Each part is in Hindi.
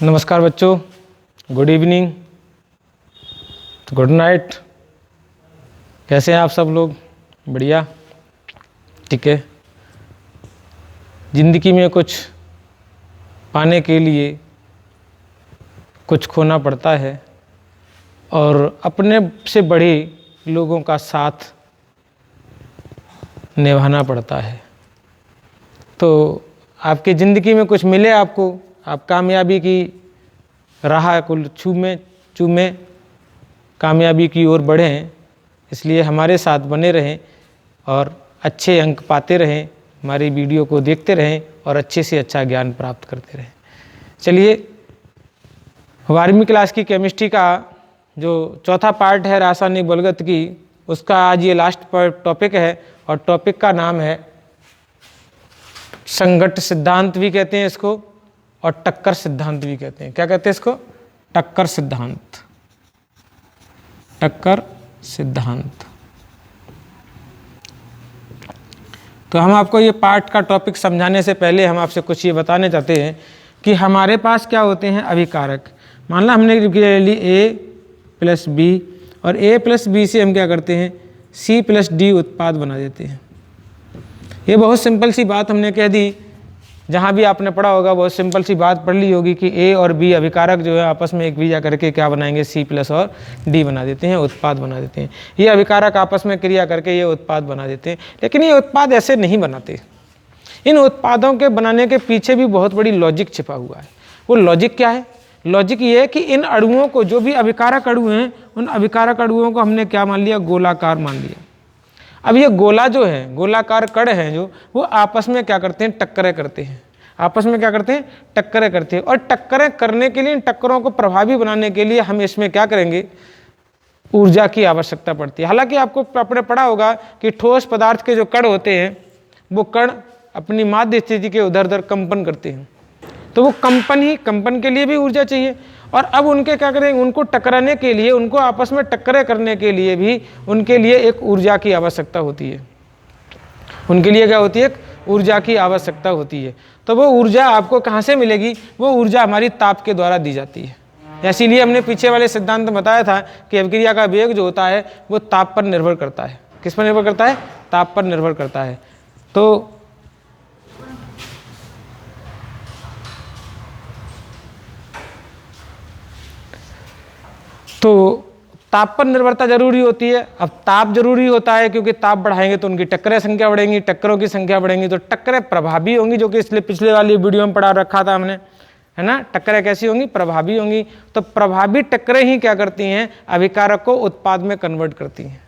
नमस्कार बच्चों, गुड इवनिंग, गुड नाइट। कैसे हैं आप सब लोग? बढ़िया, ठीक है। ज़िंदगी में कुछ पाने के लिए कुछ खोना पड़ता है और अपने से बड़े लोगों का साथ निभाना पड़ता है। तो आपकी ज़िंदगी में कुछ मिले आपको, आप कामयाबी की राह को चूमें कामयाबी की ओर बढ़ें, इसलिए हमारे साथ बने रहें और अच्छे अंक पाते रहें, हमारी वीडियो को देखते रहें और अच्छे से अच्छा ज्ञान प्राप्त करते रहें। चलिए, 12वीं क्लास की केमिस्ट्री का जो चौथा पार्ट है रासायनिक बलगत की, उसका आज ये लास्ट टॉपिक है और टॉपिक का नाम है संघट्ट सिद्धांत भी कहते हैं इसको और टक्कर सिद्धांत भी कहते हैं। क्या कहते हैं इसको? टक्कर सिद्धांत। टक्कर सिद्धांत। तो हम आपको ये पार्ट का टॉपिक समझाने से पहले हम आपसे कुछ ये बताने चाहते हैं कि हमारे पास क्या होते हैं अभिकारक। मान लो हमने ले ली A+B और A+B से हम क्या करते हैं C+D उत्पाद बना देते हैं। ये बहुत सिंपल सी बात हमने कह दी, जहाँ भी आपने पढ़ा होगा बहुत सिंपल सी बात पढ़ ली होगी कि A और B अभिकारक जो है आपस में एक क्रिया करके क्या बनाएंगे, C+ और D बना देते हैं, उत्पाद बना देते हैं। ये अभिकारक आपस में क्रिया करके ये उत्पाद बना देते हैं। लेकिन ये उत्पाद ऐसे नहीं बनाते। इन उत्पादों के बनाने के पीछे भी बहुत बड़ी लॉजिक छिपा हुआ है। वो लॉजिक क्या है? लॉजिक ये है कि इन अणुओं को, जो भी अभिकारक अणु हैं, उन अभिकारक अणुओं को हमने क्या मान लिया, गोलाकार मान लिया। अब ये गोला जो है, गोलाकार कण हैं जो, वो आपस में क्या करते हैं, टक्करें करते हैं। आपस में क्या करते हैं, टक्करें करते हैं। और टक्करें करने के लिए, इन टक्करों को प्रभावी बनाने के लिए हम इसमें क्या करेंगे, ऊर्जा की आवश्यकता पड़ती है। हालांकि आपको आपने पढ़ा होगा कि ठोस पदार्थ के जो कण होते हैं, वो कण अपनी माध्य स्थिति के उधर उधर कंपन करते हैं, तो वो कंपन के लिए भी ऊर्जा चाहिए। और अब उनके क्या करेंगे, उनको टकराने के लिए, उनको आपस में टक्करें करने के लिए भी उनके लिए एक ऊर्जा की आवश्यकता होती है। उनके लिए क्या होती है, ऊर्जा की आवश्यकता होती है। तो वो ऊर्जा आपको कहाँ से मिलेगी? वो ऊर्जा हमारी ताप के द्वारा दी जाती है। इसीलिए हमने पीछे वाले सिद्धांत में बताया था कि अभिक्रिया का वेग जो होता है वो ताप पर निर्भर करता है। किस पर निर्भर करता है? ताप पर निर्भर करता है। तो ताप पर निर्भरता जरूरी होती है। अब ताप जरूरी होता है क्योंकि ताप बढ़ाएंगे तो उनकी टक्करें संख्या बढ़ेंगी, टक्करों की संख्या बढ़ेंगी तो टक्करें प्रभावी होंगी, जो कि इसलिए पिछले वाली वीडियो में पढ़ा रखा था हमने, है ना। टक्करें कैसी होंगी? प्रभावी होंगी। तो प्रभावी टक्करें ही क्या करती हैं, अभिकारक को उत्पाद में कन्वर्ट करती हैं।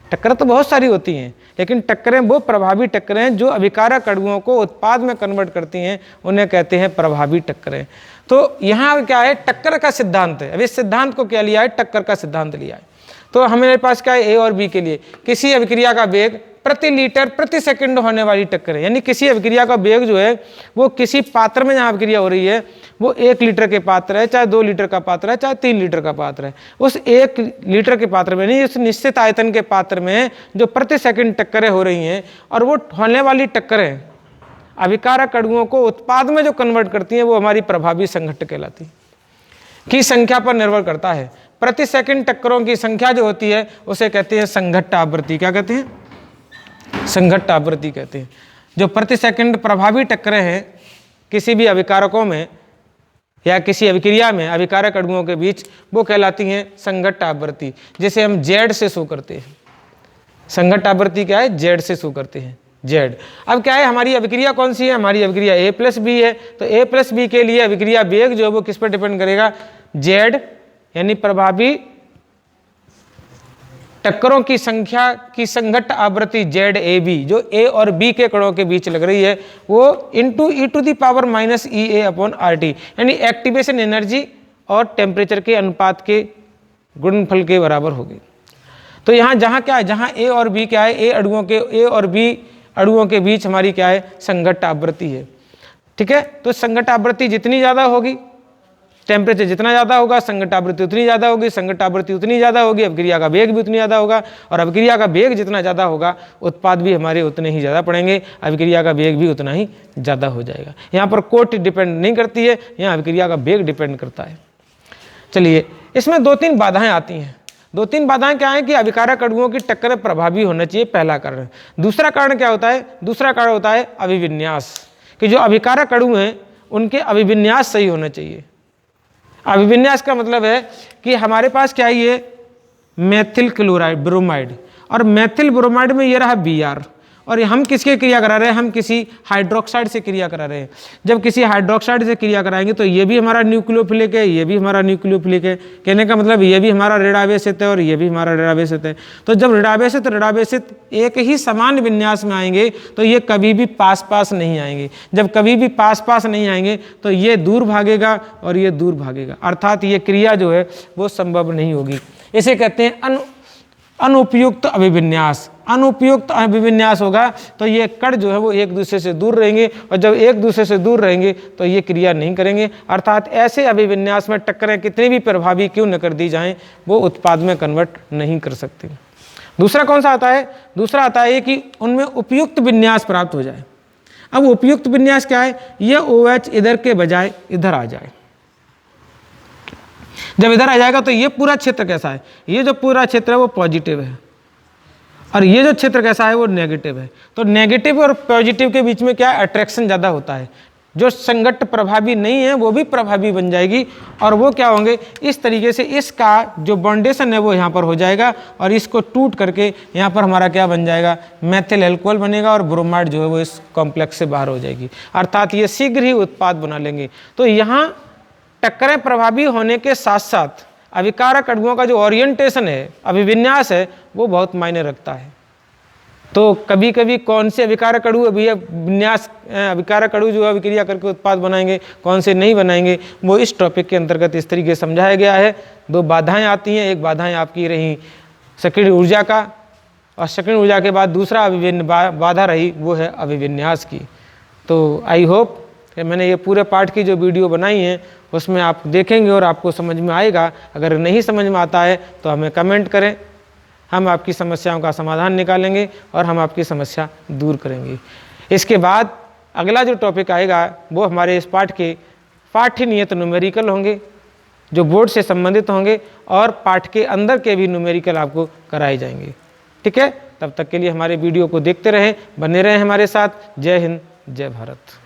टक्करें तो बहुत सारी होती हैं, लेकिन टक्करें, वो प्रभावी टक्करें जो अभिकारक अणुओं को उत्पाद में कन्वर्ट करती हैं, उन्हें कहते हैं प्रभावी टक्करें। तो यहाँ क्या है, टक्कर का सिद्धांत है। अब इस सिद्धांत को क्या लिया है, टक्कर का सिद्धांत लिया है। तो हमारे पास क्या है, A और B के लिए किसी अभिक्रिया का वेग प्रति लीटर प्रति सेकंड होने वाली टक्कर है। यानी किसी अभिक्रिया का वेग जो है वो किसी पात्र में जहाँ अभिक्रिया हो रही है, वो 1 लीटर के पात्र है, चाहे 2 लीटर का पात्र है, चाहे 3 लीटर का पात्र है, उस 1 लीटर के पात्र में नहीं, उस निश्चित आयतन के पात्र में जो प्रति सेकंड टक्करें हो रही हैं, और वो होने वाली टक्करें अभिकारक अणुओं को उत्पाद में जो कन्वर्ट करती हैं, वो हमारी प्रभावी संघट्ट कहलाती है। की संख्या पर निर्भर करता है। प्रति सेकंड टक्करों की संख्या जो होती है उसे कहते हैं संघट्ट आवृत्ति। क्या कहते हैं? संघट्ट आवृत्ति कहते हैं। जो प्रति सेकंड प्रभावी टक्करें हैं किसी भी अभिकारकों में या किसी अभिक्रिया में अभिकारक अणुओं के बीच, वो कहलाती हैं संघट्ट आवृत्ति, जिसे हम Z से शो करते हैं। संघट्ट आवृत्ति क्या है? Z से शो करते हैं, Z। अब क्या है, हमारी अभिक्रिया कौन सी है? हमारी अभिक्रिया A+B है। तो A+B के लिए अभिक्रिया वेग जो है वो किस पर डिपेंड करेगा? Z, यानी प्रभावी टक्करों की संख्या की संघट्ट आवृत्ति ZAB, जो A और B के कणों के बीच लग रही है, वो इंटू e⁻⁸ यानी एक्टिवेशन एनर्जी और टेम्परेचर के अनुपात के गुणनफल के बराबर होगी। तो यहाँ जहाँ क्या है, जहाँ A और B क्या है, A और B अणुओं के बीच हमारी क्या है, संघट्ट आवृत्ति है। ठीक है। तो संघट्ट आवृत्ति जितनी ज़्यादा होगी टेम्परेचर जितना ज़्यादा होगा संगत आवृत्ति उतनी ज़्यादा होगी, संगत आवृत्ति उतनी ज़्यादा होगी, अभिक्रिया का वेग भी उतनी ज़्यादा होगा, और अभिक्रिया का वेग जितना ज़्यादा होगा उत्पाद भी हमारे उतने ही ज़्यादा पड़ेंगे, अभिक्रिया का वेग भी उतना ही ज़्यादा हो जाएगा। यहाँ पर कोट डिपेंड नहीं करती है, यहाँ अभिक्रिया का वेग डिपेंड करता है। चलिए, इसमें 2-3 बाधाएं आती हैं। 2-3 बाधाएं क्या है कि अभिकारक अणुओं की टक्कर प्रभावी होना चाहिए, पहला कारण। दूसरा कारण क्या होता है? दूसरा कारण होता है अभिविन्यास, कि जो अभिकारक अणु हैं उनके अभिविन्यास सही होना चाहिए। अभिविन्यास का मतलब है कि हमारे पास क्या है, ये मेथिल क्लोराइड ब्रोमाइड, और मेथिल ब्रोमाइड में ये रहा Br, और हम किसके क्रिया करा रहे हैं? हम किसी हाइड्रोक्साइड से क्रिया करा रहे हैं। जब किसी हाइड्रोक्साइड से क्रिया कराएंगे तो ये भी हमारा न्यूक्लियोफिलिक है, ये भी हमारा न्यूक्लियोफिलिक है। कहने का मतलब ये भी हमारा ऋणावेशित है और ये भी हमारा ऋणावेशित है। तो जब ऋणावेशित एक ही समान विन्यास में आएंगे तो ये कभी भी पास पास नहीं आएंगे। जब कभी भी पास पास नहीं आएंगे तो ये दूर भागेगा और ये दूर भागेगा, अर्थात ये क्रिया जो है वो संभव नहीं होगी। इसे कहते हैं अनुपयुक्त अभिविन्यास। अनुपयुक्त अभिविन्यास होगा तो ये कण जो है वो एक दूसरे से दूर रहेंगे, और जब एक दूसरे से दूर रहेंगे तो ये क्रिया नहीं करेंगे, अर्थात ऐसे अभिविन्यास में टक्करें कितनी भी प्रभावी क्यों न कर दी जाएं वो उत्पाद में कन्वर्ट नहीं कर सकते। दूसरा कौन सा आता है? दूसरा आता है कि उनमें उपयुक्त विन्यास प्राप्त हो जाए। अब उपयुक्त विन्यास क्या है? ये OH इधर के बजाय इधर आ जाए। जब इधर आ जाएगा तो ये पूरा क्षेत्र कैसा है? ये जो पूरा क्षेत्र है वो पॉजिटिव है, और ये जो क्षेत्र कैसा है वो नेगेटिव है। तो नेगेटिव और पॉजिटिव के बीच में क्या है? अट्रैक्शन ज़्यादा होता है। जो संगत प्रभावी नहीं है वो भी प्रभावी बन जाएगी, और वो क्या होंगे? इस तरीके से इसका जो बाउंडेशन है वो यहाँ पर हो जाएगा, और इसको टूट करके यहाँ पर हमारा क्या बन जाएगा? मेथिल अल्कोहल बनेगा, और ब्रोमाइड जो है वो इस कॉम्प्लेक्स से बाहर हो जाएगी, अर्थात ये शीघ्र ही उत्पाद बना लेंगे। तो यहाँ टक्करें प्रभावी होने के साथ साथ अभिकारक अणुओं का जो ओरिएंटेशन है, अभिविन्यास है, वो बहुत मायने रखता है। तो कभी कभी कौन से अभिकारक अणु विन्यास अभिकारक अणु जो है अभिक्रिया करके उत्पाद बनाएंगे, कौन से नहीं बनाएंगे, वो इस टॉपिक के अंतर्गत इस तरीके से समझाया गया है। 2 बाधाएं आती हैं। एक बाधाएं आपकी रही सक्रिय ऊर्जा का, और सक्रिय ऊर्जा के बाद दूसरा बाधा रही वो है अभिविन्यास की। तो आई होप कि मैंने ये पूरे पाठ की जो वीडियो बनाई है उसमें आप देखेंगे और आपको समझ में आएगा। अगर नहीं समझ में आता है तो हमें कमेंट करें, हम आपकी समस्याओं का समाधान निकालेंगे और हम आपकी समस्या दूर करेंगे। इसके बाद अगला जो टॉपिक आएगा वो हमारे इस पाठ के पाठ्य नियत न्यूमेरिकल होंगे, जो बोर्ड से संबंधित होंगे, और पाठ के अंदर के भी न्यूमेरिकल आपको कराए जाएंगे। ठीक है, तब तक के लिए हमारे वीडियो को देखते रहें, बने रहें हमारे साथ। जय हिंद, जय भारत।